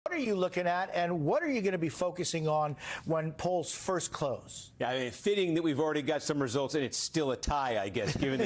What are you looking at, and what are you going to be focusing on when polls first close? Yeah, I mean, fitting that we've already got some results, and it's still a tie, I guess, given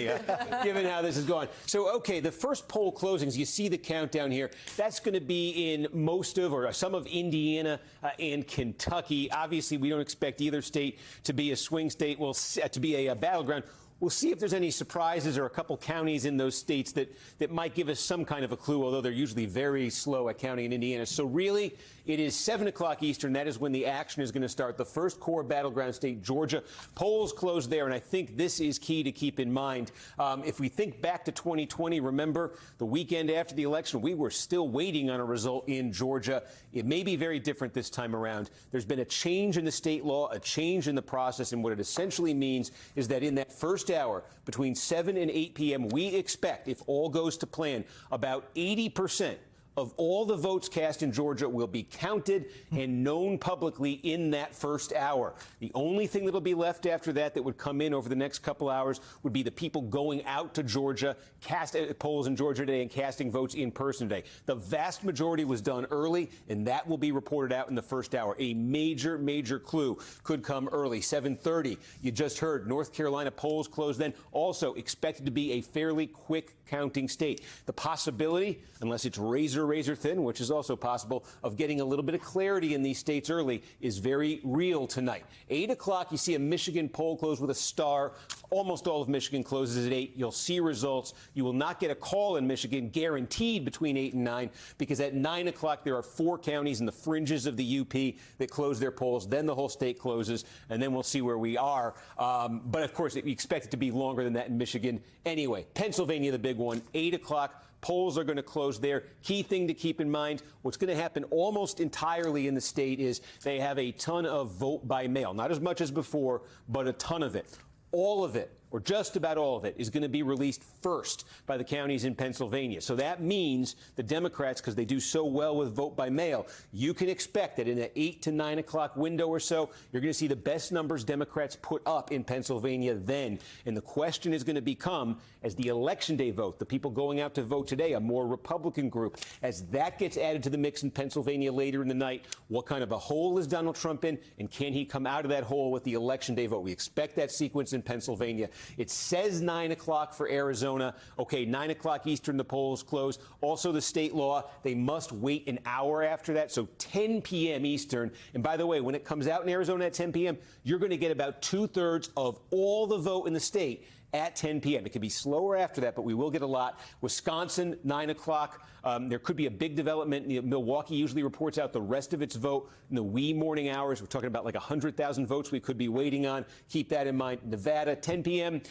given how this is going. So, okay, the first poll closings, you see the countdown here. That's going to be in most of or some of Indiana and Kentucky. Obviously, we don't expect either state to be a swing state, to be a battleground. We'll see if there's any surprises or a couple counties in those states that might give us some kind of a clue, although they're usually very slow at counting in Indiana. So really, it is 7 o'clock Eastern. That is when the action is going to start. The first core battleground state, Georgia. Polls close there, and I think this is key to keep in mind. If we think back to 2020, remember the weekend after the election, we were still waiting on a result in Georgia. It may be very different this time around. There's been a change in the state law, a change in the process, and what it essentially means is that in that first hour between 7 and 8 p.m., we expect, if all goes to plan, about 80% of all the votes cast in Georgia will be counted and known publicly in that first hour. The only thing that will be left after that that would come in over the next couple hours would be the people going out to Georgia, cast polls in Georgia today and casting votes in person today. The vast majority was done early, and that will be reported out in the first hour. A major, major clue could come early. 7:30, you just heard North Carolina polls close then. Also expected to be a fairly quick counting state. The possibility, unless it's razor thin, which is also possible, of getting a little bit of clarity in these states early is very real tonight. 8 o'clock, you see a Michigan poll close with a star. Almost all of Michigan closes at 8. You'll see results. You will not get a call in Michigan guaranteed between 8 and 9, because at 9 o'clock there are 4 counties in the fringes of the UP that close their polls. Then the whole state closes, and then we'll see where we are. But of course, we expect it to be longer than that in Michigan anyway. Pennsylvania, the big one, 8 o'clock. Polls are going to close there. Key thing to keep in mind, what's going to happen almost entirely in the state is they have a ton of vote by mail. Not as much as before, but a ton of it. All of it, or just about all of it, is going to be released first by the counties in Pennsylvania. So that means the Democrats, because they do so well with vote by mail, you can expect that in the 8 to 9 o'clock window or so, you're going to see the best numbers Democrats put up in Pennsylvania then. And the question is going to become, as the Election Day vote, the people going out to vote today, a more Republican group, as that gets added to the mix in Pennsylvania later in the night, what kind of a hole is Donald Trump in, and can he come out of that hole with the Election Day vote? We expect that sequence in Pennsylvania. It says 9 o'clock for Arizona. Okay, 9 o'clock Eastern, the polls close. Also, the state law, they must wait an hour after that, so 10 p.m. Eastern. And by the way, when it comes out in Arizona at 10 p.m., you're going to get about 2/3 of all the vote in the state at 10 p.m. It could be slower after that, but we will get a lot. Wisconsin, 9 o'clock. There could be a big development. Milwaukee usually reports out the rest of its vote in the wee morning hours. We're talking about like 100,000 votes we could be waiting on. Keep that in mind. Nevada, 10 p.m.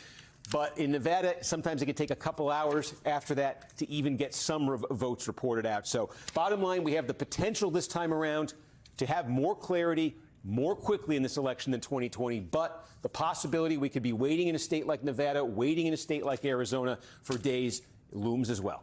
But in Nevada, sometimes it can take a couple hours after that to even get some votes reported out. So bottom line, we have the potential this time around to have more clarity more quickly in this election than 2020, but the possibility we could be waiting in a state like Nevada, waiting in a state like Arizona for days looms as well.